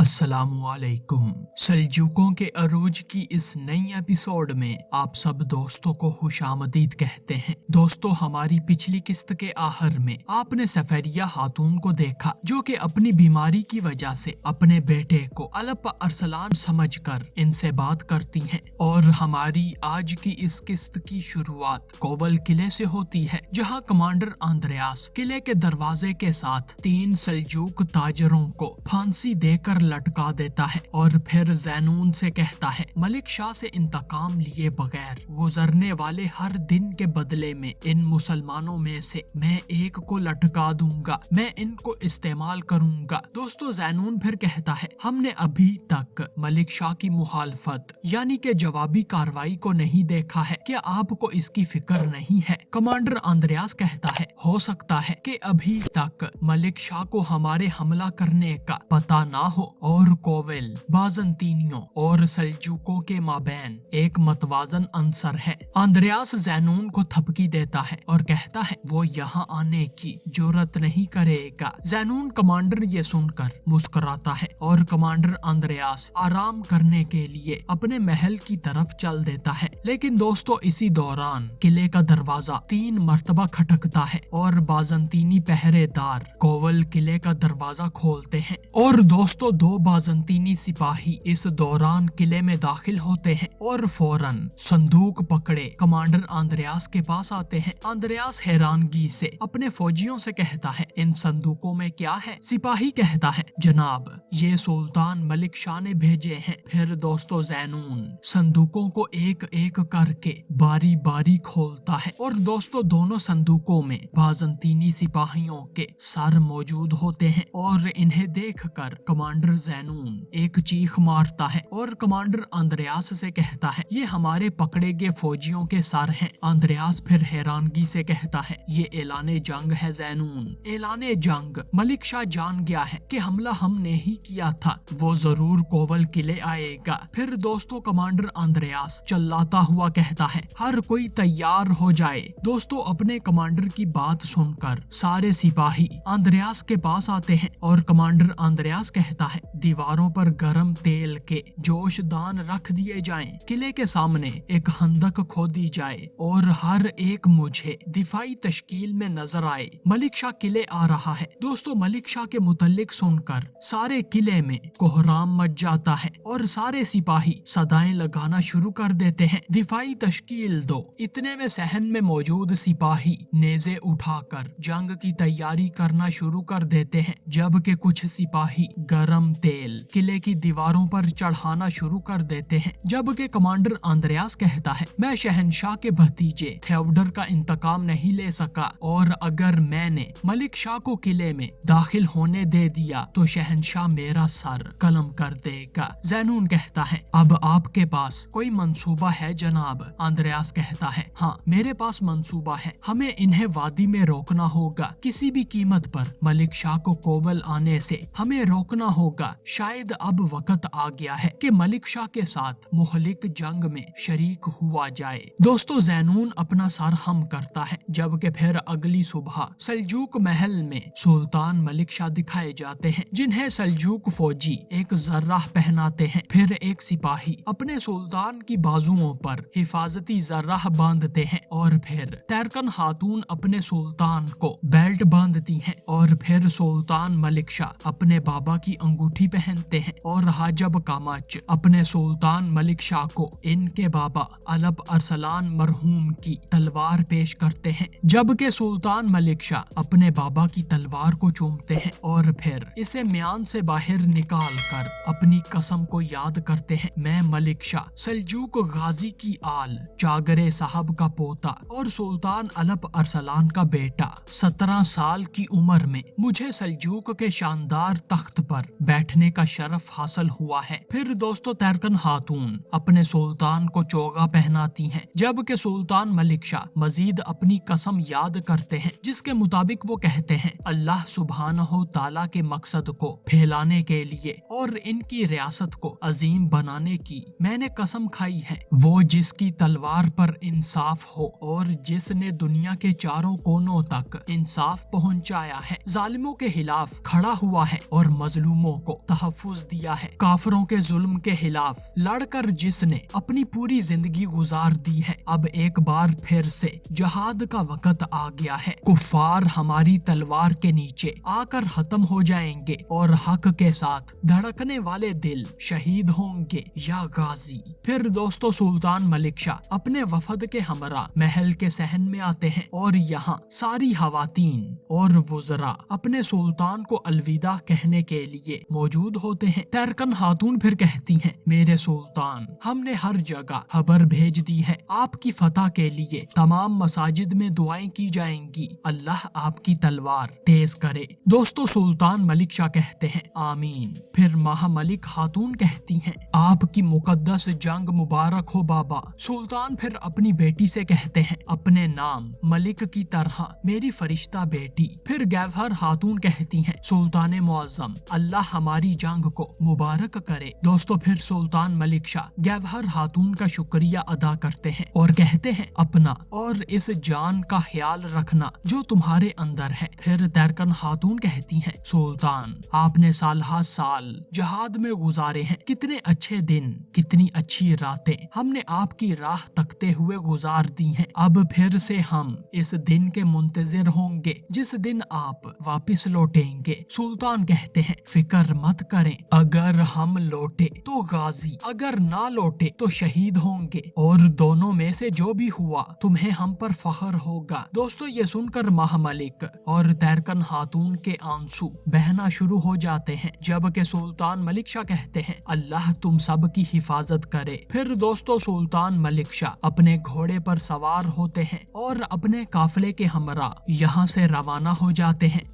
السلام علیکم۔ سلجوقوں کے عروج کی اس نئی ایپیسوڈ میں آپ سب دوستوں کو خوش آمدید کہتے ہیں۔ دوستو، ہماری پچھلی قسط کے آخر میں آپ نے سفیریہ خاتون کو دیکھا جو کہ اپنی بیماری کی وجہ سے اپنے بیٹے کو الپ ارسلان سمجھ کر ان سے بات کرتی ہیں، اور ہماری آج کی اس قسط کی شروعات کوول قلعے سے ہوتی ہے، جہاں کمانڈر آندریاس قلعے کے دروازے کے ساتھ 3 سلجوق تاجروں کو پھانسی دے کر لٹکا دیتا ہے، اور پھر زینون سے کہتا ہے ملک شاہ سے انتقام لیے بغیر گزرنے والے ہر دن کے بدلے میں ان مسلمانوں میں سے میں ایک کو لٹکا دوں گا، میں ان کو استعمال کروں گا۔ دوستو، زینون پھر کہتا ہے ہم نے ابھی تک ملک شاہ کی مخالفت یعنی کہ جوابی کارروائی کو نہیں دیکھا ہے، کیا آپ کو اس کی فکر نہیں ہے؟ کمانڈر آندریاس کہتا ہے ہو سکتا ہے کہ ابھی تک ملک شاہ کو ہمارے حملہ کرنے کا پتہ نہ ہو، اور کوول بازنطینیوں اور سلجوقوں کے مابین ایک متوازن عنصر ہے۔ آندریاس زینون کو تھپکی دیتا ہے اور کہتا ہے وہ یہاں آنے کی جرات نہیں کرے گا۔ زینون کمانڈر یہ سن کر مسکراتا ہے اور کمانڈر آندریاس آرام کرنے کے لیے اپنے محل کی طرف چل دیتا ہے، لیکن دوستو اسی دوران قلعے کا دروازہ 3 مرتبہ کھٹکتا ہے اور بازنطینی پہرے دار کوول قلعے کا دروازہ کھولتے ہیں، اور دوستو 2 بازنطینی سپاہی اس دوران قلعے میں داخل ہوتے ہیں اور فوراً صندوق پکڑے کمانڈر آندریاس کے پاس آتے ہیں۔ آندریاس حیرانگی سے اپنے فوجیوں سے کہتا ہے ان صندوقوں میں کیا ہے؟ سپاہی کہتا ہے جناب یہ سلطان ملک شاہ نے بھیجے ہیں۔ پھر دوستو زینون صندوقوں کو ایک ایک کر کے باری باری کھولتا ہے، اور دوستو دونوں صندوقوں میں بازنطینی سپاہیوں کے سر موجود ہوتے ہیں، اور انہیں دیکھ کر کمانڈر زینون ایک چیخ مارتا ہے اور کمانڈر آندریاس سے کہتا ہے یہ ہمارے پکڑے گئے فوجیوں کے سر ہیں۔ آندریاس پھر حیرانگی سے کہتا ہے یہ اعلان جنگ ہے زینون، اعلان جنگ۔ ملک شاہ جان گیا ہے کہ حملہ ہم نے ہی کیا تھا، وہ ضرور کوول قلعے آئے گا۔ پھر دوستو کمانڈر آندریاس چلاتا ہوا کہتا ہے ہر کوئی تیار ہو جائے۔ دوستو اپنے کمانڈر کی بات سن کر سارے سپاہی آندریاس کے پاس آتے ہیں، اور کمانڈر آندریاس کہتا ہے دیواروں پر گرم تیل کے جوش دان رکھ دیے جائیں، قلعے کے سامنے ایک خندق کھودی جائے، اور ہر ایک مجھے دفاعی تشکیل میں نظر آئے۔ ملک شاہ قلعے آ رہا ہے۔ دوستو ملک شاہ کے متعلق سن کر سارے قلعے میں کوہرام مچ جاتا ہے، اور سارے سپاہی صدائیں لگانا شروع کر دیتے ہیں دفاعی تشکیل دو۔ اتنے میں صحن میں موجود سپاہی نیزے اٹھا کر جنگ کی تیاری کرنا شروع کر دیتے ہیں، جبکہ کچھ سپاہی گرم تیل قلعے کی دیواروں پر چڑھانا شروع کر دیتے ہیں، جبکہ کمانڈر آندریاس کہتا ہے میں شہنشاہ کے بھتیجے تھیوڈر کا انتقام نہیں لے سکا، اور اگر میں نے ملک شاہ کو قلعے میں داخل ہونے دے دیا تو شہنشاہ میرا سر قلم کر دے گا۔ زینون کہتا ہے اب آپ کے پاس کوئی منصوبہ ہے جناب؟ آندریاس کہتا ہے ہاں میرے پاس منصوبہ ہے، ہمیں انہیں وادی میں روکنا ہوگا، کسی بھی قیمت پر ملک شاہ کو کوول آنے سے ہمیں روکنا ہوگا۔ شاید اب وقت آ گیا ہے کہ ملک شاہ کے ساتھ مہلک جنگ میں شریک ہوا جائے۔ دوستو زینون اپنا سر خم کرتا ہے، جبکہ پھر اگلی صبح سلجوق محل میں سلطان ملک شاہ دکھائے جاتے ہیں، جنہیں سلجوق فوجی ایک زرہ پہناتے ہیں۔ پھر ایک سپاہی اپنے سلطان کی بازوؤں پر حفاظتی زرہ باندھتے ہیں، اور پھر تیرکن خاتون اپنے سلطان کو بیلٹ باندھتی ہیں، اور پھر سلطان ملک شاہ اپنے بابا کی انگوٹھی پہنتے ہیں، اور حاجب کامچ اپنے سلطان ملک شاہ کو ان کے بابا الپ ارسلان مرحوم کی تلوار پیش کرتے ہیں، جبکہ سلطان ملک شاہ اپنے بابا کی تلوار کو چومتے ہیں، اور پھر اسے میان سے باہر نکال کر اپنی قسم کو یاد کرتے ہیں میں ملک شاہ سلجوق غازی کی آل چاگرے صاحب کا پوتا اور سلطان الپ ارسلان کا بیٹا، 17 سال کی عمر میں مجھے سلجوق کے شاندار تخت پر بیٹھنے کا شرف حاصل ہوا ہے۔ پھر دوستو تیرکن خاتون اپنے سلطان کو چوگا پہناتی ہیں، جبکہ سلطان ملک شاہ مزید اپنی قسم یاد کرتے ہیں، جس کے مطابق وہ کہتے ہیں اللہ سبحانہ تعالیٰ کے مقصد کو پھیلانے کے لیے اور ان کی ریاست کو عظیم بنانے کی میں نے قسم کھائی ہے، وہ جس کی تلوار پر انصاف ہو اور جس نے دنیا کے چاروں کونوں تک انصاف پہنچایا ہے، ظالموں کے خلاف کھڑا ہوا ہے اور مظلوموں को तहफ्फुज दिया है। काफिरों के जुल्म के खिलाफ लड़कर जिसने अपनी पूरी जिंदगी गुजार दी है, अब एक बार फिर से जहाद का वक्त आ गया है। कुफ्फार हमारी तलवार के नीचे आकर खत्म हो जाएंगे और हक के साथ धड़कने वाले दिल शहीद होंगे या गाजी। फिर दोस्तों सुल्तान मलिक शाह अपने वफद के हमरा महल के सहन में आते हैं और यहाँ सारी खवातीन और वुज़रा अपने सुल्तान को अलविदा कहने के लिए मौजूद होते हैं। तैरकन खातून फिर कहती हैं, मेरे सुल्तान, हमने हर जगह खबर भेज दी है, आपकी फतह के लिए तमाम मसाजिद में दुआएं की जाएंगी, अल्लाह आपकी तलवार तेज करे। दोस्तों सुल्तान मलिक शाह कहते हैं, आमीन। फिर महामलिक खातून कहती हैं, आपकी मुकद्दस जंग मुबारक हो बाबा। सुल्तान फिर अपनी बेटी से कहते हैं, अपने नाम मलिक की तरह मेरी फरिश्ता बेटी। फिर गौहर खातून कहती हैं, सुल्तान मुअज्जम, अल्लाह हमारी जंग को मुबारक करे। दोस्तों फिर सुल्तान मलिक शाह गौहर खातून का शुक्रिया अदा करते हैं और कहते हैं, अपना और इस जान का ख्याल रखना जो तुम्हारे अंदर है। फिर तैरकन खातून कहती हैं, सुल्तान, आपने सालहा साल जहाद में गुजारे हैं, कितने अच्छे दिन, कितनी अच्छी रातें हमने आपकी राह तकते हुए गुजार दी हैं। अब फिर से हम इस दिन के मुंतजिर होंगे जिस दिन आप वापस लौटेंगे। सुल्तान कहते हैं, फिक्र मत करें, अगर हम लौटे तो गाजी, अगर ना लौटे तो शहीद होंगे, और दोनों में से जो भी हुआ तुम्हें हम पर फख्र होगा। दोस्तों ये सुनकर महामलिक और तैरकन खातून के आंसू बहना शुरू हो जाते हैं, जबकि सुल्तान मलिक शाह कहते हैं, अल्लाह तुम सब की हिफाजत करे। फिर दोस्तों सुल्तान मलिक शाह अपने घोड़े पर सवार होते हैं और अपने काफिले के हमरा यहाँ से रवाना हो जाते हैं।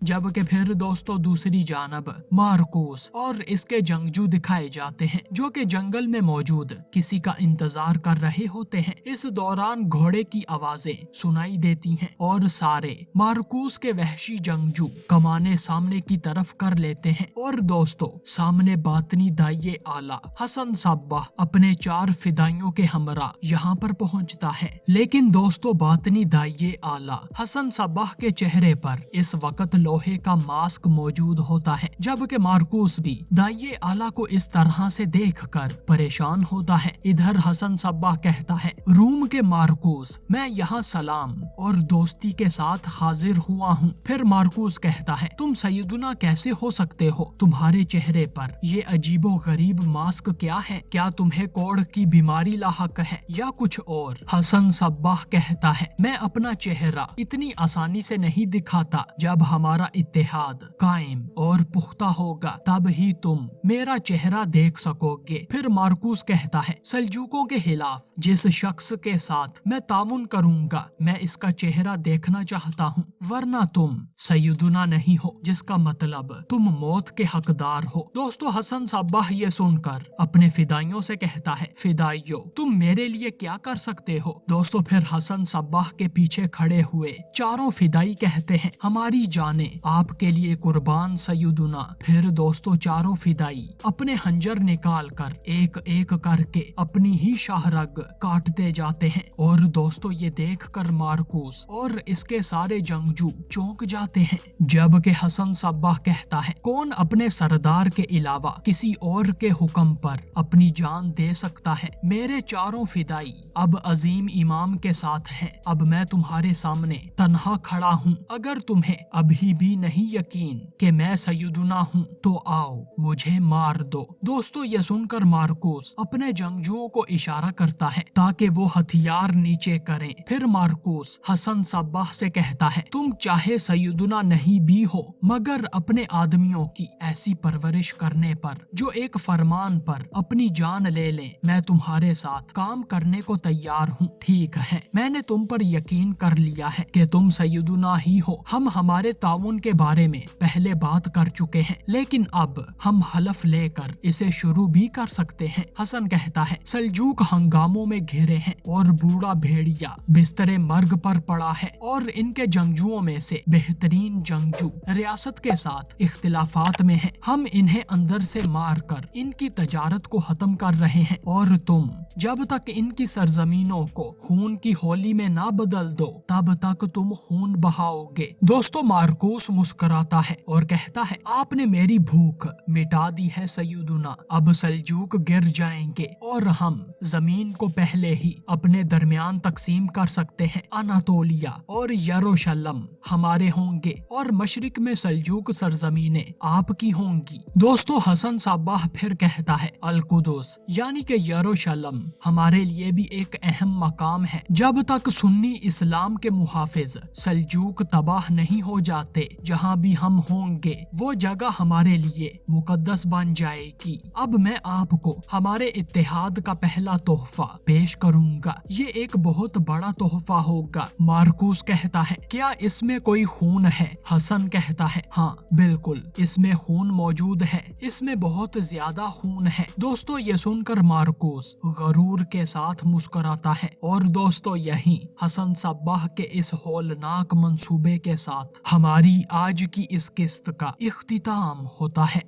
जबकि फिर दोस्तों दूसरी जानब मारकूस और इसके जंगजू दिखाए जाते हैं, जो कि जंगल में मौजूद किसी का इंतजार कर रहे होते हैं। इस दौरान घोड़े की आवाजें सुनाई देती हैं और सारे मारकूस के वहशी जंगजू कमाने सामने की तरफ कर लेते हैं। और दोस्तों सामने बातनी दाइये आला हसन सब्बाह अपने 4 फिदाइयों के हमरा यहाँ पर पहुँचता है, लेकिन दोस्तों बातनी दाइये आला हसन सब्बाह के चेहरे पर इस वक्त लोहे का मास्क मौजूद होता है, जबकि मारकूस भी दाइये आला को इस तरह से देखकर परेशान होता है। इधर हसन सब्बाह कहता है, रूम के मारकूस, मैं यहाँ सलाम और दोस्ती के साथ हाजिर हुआ हूँ। फिर मारकूस कहता है, तुम सैयदुना कैसे हो सकते हो, तुम्हारे चेहरे पर ये अजीबो गरीब मास्क क्या है, क्या तुम्हें कोढ़ की बीमारी लाहक है या कुछ और। हसन सब्बाह कहता है, मैं अपना चेहरा इतनी आसानी से नहीं दिखाता, जब हमारा इत्तेहाद कायम और पुख्ता होगा तब ही तुम मेरा चेहरा देख सकोगे। फिर मारकूस कहता है, सल्जूकों के खिलाफ जिस शख्स के साथ मैं तामुन करूंगा, मैं इसका चेहरा देखना चाहता हूँ, वरना तुम सैयदुना नहीं हो, जिसका मतलब तुम मौत के हकदार हो। दोस्तों हसन सब्बाह ये सुनकर अपने फिदाइयों से कहता है, फिदाइयों तुम मेरे लिए क्या कर सकते हो। दोस्तों फिर हसन सब्बाह के पीछे खड़े हुए चारों फिदाई कहते हैं, हमारी जाने आपके लिए कुर्बान सैयदुना। फिर दोस्तों चारों फिदाई अपने हंजर निकाल कर एक एक करके अपनी ही शाहरग काटते जाते हैं। और दोस्तों ये देखकर मारकूस और इसके सारे जंगजू चौंक जाते हैं, जबकि हसन सब्बाह कहता है, कौन अपने सरदार के अलावा किसी और के हुक्म पर अपनी जान दे सकता है। मेरे चारों फिदाई अब अजीम इमाम के साथ हैं, अब मैं तुम्हारे सामने तन्हा खड़ा हूँ। अगर तुम्हें अभी भी नहीं यकीन कि मैं सैयदुना हूँ तो आओ मुझे मार दो। दोस्तों ये सुनकर मारकूस अपने जंगजुओं को इशारा करता है ताकि वो हथियार नीचे करें। फिर मारकूस हसन सब्बाह से कहता है, तुम चाहे सैयदुना नहीं भी हो, मगर अपने आदमियों की ऐसी परवरिश करने पर जो एक फरमान पर अपनी जान ले लें, मैं तुम्हारे साथ काम करने को तैयार हूँ। ठीक है, मैंने तुम पर यकीन कर लिया है कि तुम सैयदुना ही हो, हम हमारे ताउन के बारे में पहले बात कर चुके हैं, लेकिन अब हम हलफ लेकर इसे शुरू भी कर सकते हैं। हसन कहता है, सल्जूक हंगामों में घिरे हैं और बूढ़ा भेड़िया बिस्तरे मर्ग पर पड़ा है और इनके जंगजुओं में से बेहतरीन जंगजू रियासत के साथ इख्तिलाफात में हैं। हम इन्हें अंदर से मार कर इनकी तजारत को खत्म कर रहे हैं और तुम जब तक इनकी सरजमीनों को खून की होली में ना बदल दो तब तक तुम खून बहाओगे। दोस्तों, मार्कोस मुस्कुराता है और कहता है, आपने मेरी भूख मिटा दी है सैयदुना। अब सल्जूक गिर जाएंगे और हम जमीन को पहले ही अपने दरमियान तकसीम कर सकते हैं। अनातोलिया और यरूशलेम हमारे होंगे और मशरिक में सल्जूक सरजमीनें आपकी होंगी। दोस्तों, हसन साबाह फिर कहता है, अल कुदस यानी कि यरूशलेम हमारे लिए भी एक अहम मकाम है। जब तक सुन्नी इस्लाम के मुहाफिज सल्जूक तबाह नहीं हो जाते, जहाँ भी हम होंगे वो जगह हमारे लिए मुकद्दस बन जाएगी। अब मैं आपको हमारे इत्तेहाद का पहला तोहफा पेश करूंगा। ये एक बहुत बड़ा तोहफा होगा। मार्कूस कहता है, क्या इसमें कोई खून है? हसन कहता है, हाँ बिल्कुल, इसमें खून मौजूद है। इसमें बहुत ज्यादा खून है। दोस्तों, ये सुनकर मार्कूस गरूर के साथ मुस्कुराता है और दोस्तों, यही हसन सब्बाह के इस होलनाक मंसूबे के साथ हमारी आज की इस किस्त का इख्तिताम होता है।